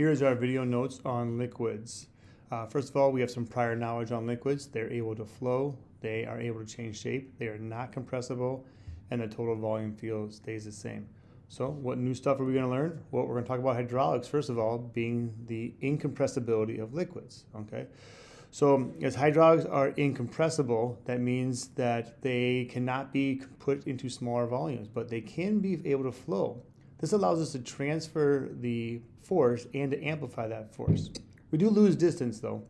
Here's our video notes on liquids. First of all, we have some prior knowledge on liquids. They're able to flow, they are able to change shape, they are not compressible, and the total volume field stays the same. So what new stuff are we going to learn? Well, we're going to talk about hydraulics, first of all, being the incompressibility of liquids. Okay, so as hydraulics are incompressible, that means that they cannot be put into smaller volumes, but they can be able to flow. This allows us to transfer the force and to amplify that force. We do lose distance though.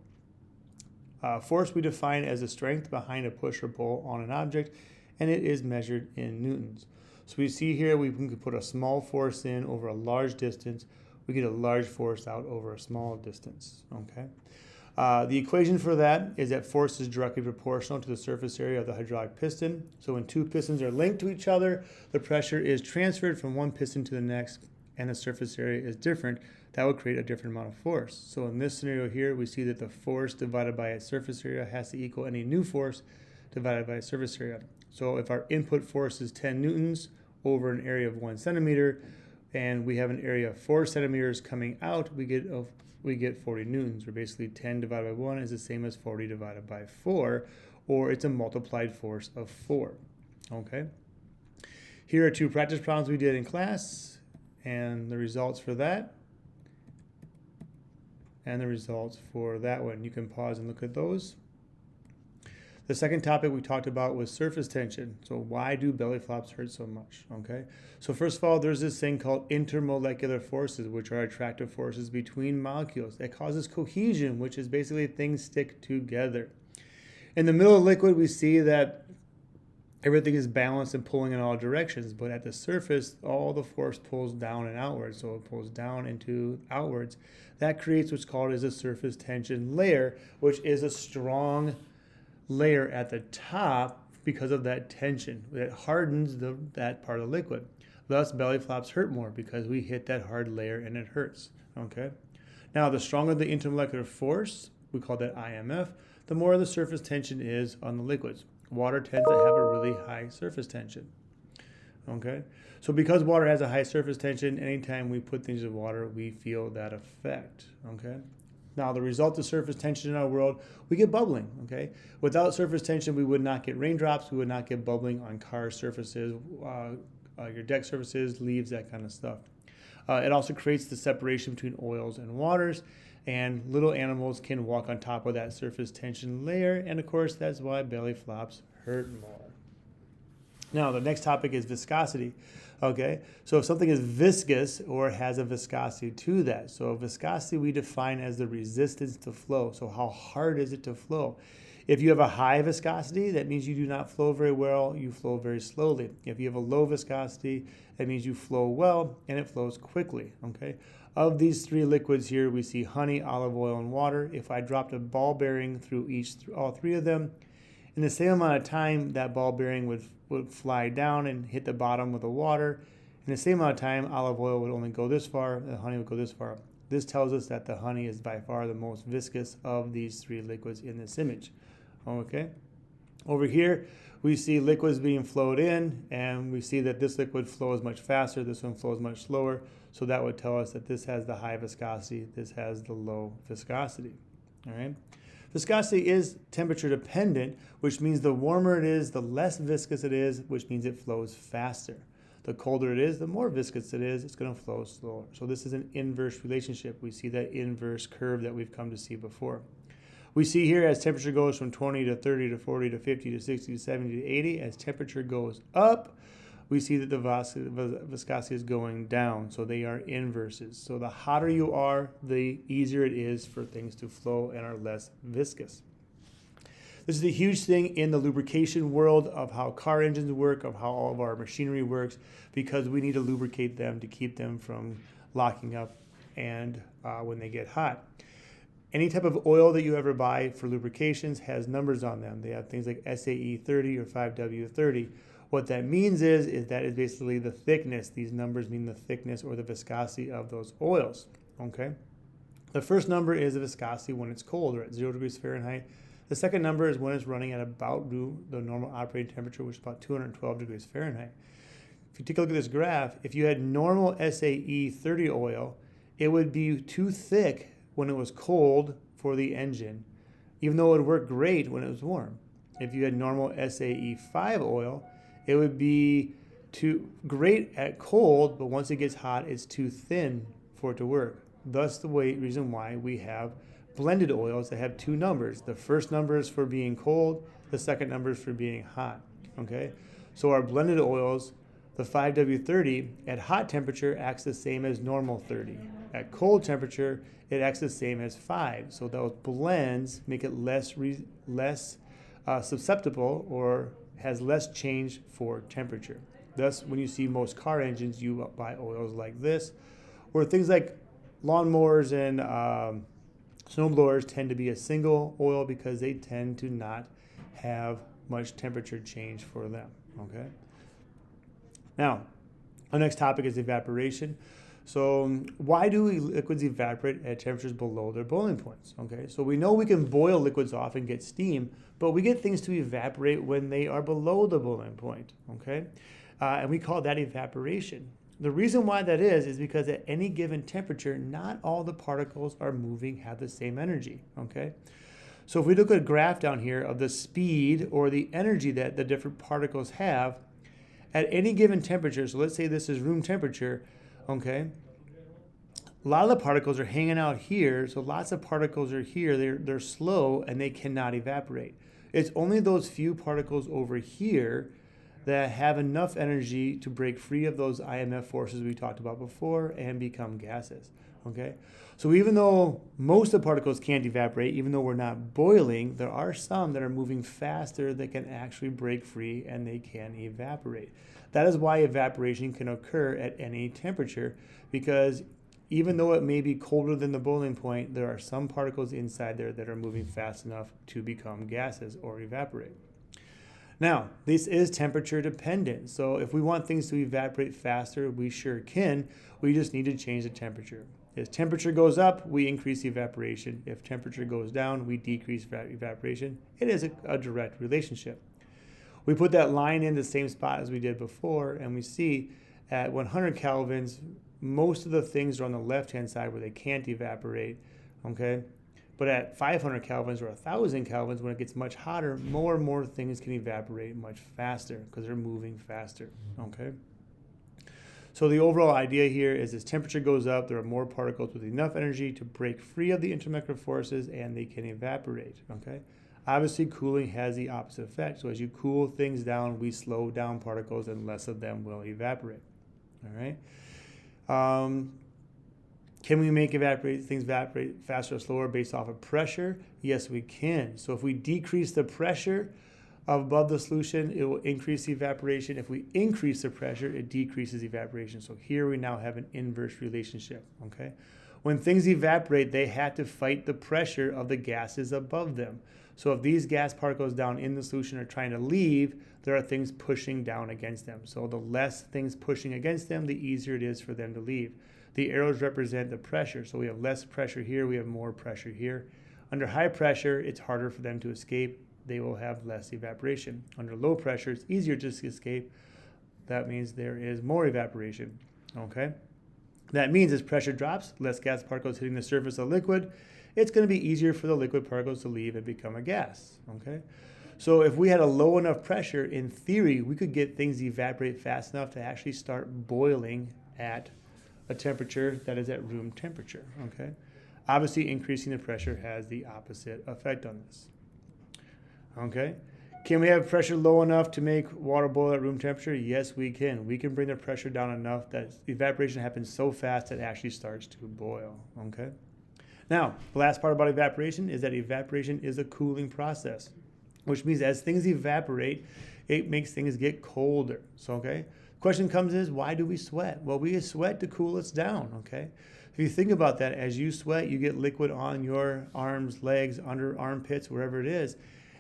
Force we define as the strength behind a push or pull on an object, and it is measured in newtons. So we see here we can put a small force in over a large distance. We get a large force out over a small distance. Okay. The equation for that is that force is directly proportional to the surface area of the hydraulic piston. So when two pistons are linked to each other, the pressure is transferred from one piston to the next, and the surface area is different. That will create a different amount of force. So in this scenario here, we see that the force divided by its surface area has to equal any new force divided by its surface area. So if our input force is 10 newtons over an area of 1 centimeter, and we have an area of 4 centimeters coming out, we get 40 newtons, or basically 10 divided by 1 is the same as 40 divided by 4, or it's a multiplied force of 4. Okay. Here are two practice problems we did in class, and the results for that, and the results for that one. You can pause and look at those. The second topic we talked about was surface tension. So why do belly flops hurt so much? Okay. So first of all, there's this thing called intermolecular forces, which are attractive forces between molecules that causes cohesion, which is basically things stick together. In the middle of liquid, we see that everything is balanced and pulling in all directions, but at the surface, all the force pulls down and outwards. So it pulls down into outwards. That creates what's called as a surface tension layer, which is a strong layer at the top because of that tension. It hardens that part of the liquid. Thus, belly flops hurt more because we hit that hard layer and it hurts. Okay. Now, the stronger the intermolecular force, we call that IMF, the more the surface tension is on the liquids. Water tends to have a really high surface tension. Okay. So because water has a high surface tension, anytime we put things in water, we feel that effect. Okay. Now, the result of surface tension in our world, we get bubbling, okay? Without surface tension, we would not get raindrops, we would not get bubbling on car surfaces, your deck surfaces, leaves, that kind of stuff. It also creates the separation between oils and waters, and little animals can walk on top of that surface tension layer, and of course, that's why belly flops hurt more. Now, the next topic is viscosity. Okay, so if something is viscous or has a viscosity to that. So viscosity we define as the resistance to flow. So how hard is it to flow? If you have a high viscosity, that means you do not flow very well, you flow very slowly. If you have a low viscosity, that means you flow well and it flows quickly. Okay, of these three liquids here, we see honey, olive oil, and water. If I dropped a ball bearing through all three of them, in the same amount of time, that ball bearing would fly down and hit the bottom of the water. In the same amount of time, olive oil would only go this far, the honey would go this far. This tells us that the honey is by far the most viscous of these three liquids in this image. Okay. Over here, we see liquids being flowed in, and we see that this liquid flows much faster, this one flows much slower. So that would tell us that this has the high viscosity, this has the low viscosity. All right. Viscosity is temperature dependent, which means the warmer it is, the less viscous it is, which means it flows faster. The colder it is, the more viscous it is, it's going to flow slower. So this is an inverse relationship. We see that inverse curve that we've come to see before. We see here as temperature goes from 20 to 30 to 40 to 50 to 60 to 70 to 80, as temperature goes up, we see that the viscosity is going down. So they are inverses. So the hotter you are, the easier it is for things to flow and are less viscous. This is a huge thing in the lubrication world of how car engines work, of how all of our machinery works, because we need to lubricate them to keep them from locking up and when they get hot. Any type of oil that you ever buy for lubrications has numbers on them. They have things like SAE 30 or 5W30. What that means is that is basically the thickness. These numbers mean the thickness or the viscosity of those oils. Okay. The first number is the viscosity when it's cold or at 0 degrees Fahrenheit. The second number is when it's running at about the normal operating temperature, which is about 212 degrees Fahrenheit. If you take a look at this graph, if you had normal SAE 30 oil, it would be too thick when it was cold for the engine, even though it would work great when it was warm. If you had normal SAE5 oil, it would be too great at cold, but once it gets hot, it's too thin for it to work. Thus the reason why we have blended oils that have two numbers. The first number is for being cold, the second number is for being hot. Okay, so our blended oils, the 5W30 at hot temperature acts the same as normal 30. At cold temperature, it acts the same as 5. So those blends make it less susceptible or has less change for temperature. Thus, when you see most car engines, you buy oils like this, or things like lawnmowers and snowblowers tend to be a single oil because they tend to not have much temperature change for them. Okay. Now, our next topic is evaporation. So why do liquids evaporate at temperatures below their boiling points? Okay, so we know we can boil liquids off and get steam, but we get things to evaporate when they are below the boiling point. Okay, and we call that evaporation. The reason why that is because at any given temperature, not all the particles are moving have the same energy. Okay, so if we look at a graph down here of the speed or the energy that the different particles have at any given temperature, so let's say this is room temperature, okay, a lot of the particles are hanging out here, so lots of particles are here, they're slow and they cannot evaporate. It's only those few particles over here that have enough energy to break free of those IMF forces we talked about before and become gases, okay? So even though most of the particles can't evaporate, even though we're not boiling, there are some that are moving faster that can actually break free and they can evaporate. That is why evaporation can occur at any temperature, because even though it may be colder than the boiling point, there are some particles inside there that are moving fast enough to become gases or evaporate. Now, this is temperature dependent. So if we want things to evaporate faster, we sure can. We just need to change the temperature. As temperature goes up, we increase evaporation. If temperature goes down, we decrease evaporation. It is a direct relationship. We put that line in the same spot as we did before, and we see at 100 kelvins, most of the things are on the left-hand side where they can't evaporate, okay? But at 500 kelvins or 1,000 kelvins, when it gets much hotter, more and more things can evaporate much faster because they're moving faster, okay? So the overall idea here is as temperature goes up, there are more particles with enough energy to break free of the intermolecular forces and they can evaporate, okay? Obviously, cooling has the opposite effect. So as you cool things down, we slow down particles and less of them will evaporate, all right? Can we make things evaporate faster or slower based off of pressure? Yes, we can. So if we decrease the pressure above the solution, it will increase the evaporation. If we increase the pressure, it decreases evaporation. So here we now have an inverse relationship, okay? When things evaporate, they have to fight the pressure of the gases above them. So if these gas particles down in the solution are trying to leave, there are things pushing down against them. So the less things pushing against them, the easier it is for them to leave. The arrows represent the pressure. So we have less pressure here, we have more pressure here. Under high pressure, it's harder for them to escape. They will have less evaporation. Under low pressure, it's easier to escape. That means there is more evaporation, okay? That means as pressure drops, less gas particles hitting the surface of the liquid, it's going to be easier for the liquid particles to leave and become a gas, okay? So if we had a low enough pressure, in theory, we could get things to evaporate fast enough to actually start boiling at a temperature that is at room temperature, okay? Obviously, increasing the pressure has the opposite effect on this, okay? Can we have pressure low enough to make water boil at room temperature? Yes, we can. We can bring the pressure down enough that evaporation happens so fast that it actually starts to boil, okay? Now, the last part about evaporation is that evaporation is a cooling process, which means as things evaporate, it makes things get colder, so, okay? Question comes is, why do we sweat? Well, we sweat to cool us down, okay? If you think about that, as you sweat, you get liquid on your arms, legs, under armpits, wherever it is.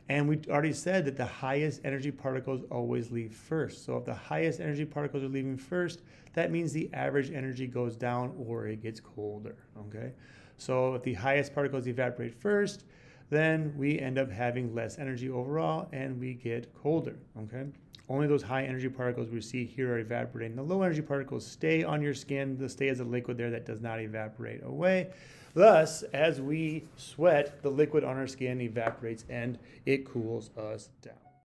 And we already said that the highest energy particles always leave first. So if the highest energy particles are leaving first, that means the average energy goes down or it gets colder, okay? So if the highest particles evaporate first, then we end up having less energy overall and we get colder, okay? Only those high energy particles we see here are evaporating. The low energy particles stay on your skin. They stay as a liquid there that does not evaporate away. Thus, as we sweat, the liquid on our skin evaporates and it cools us down.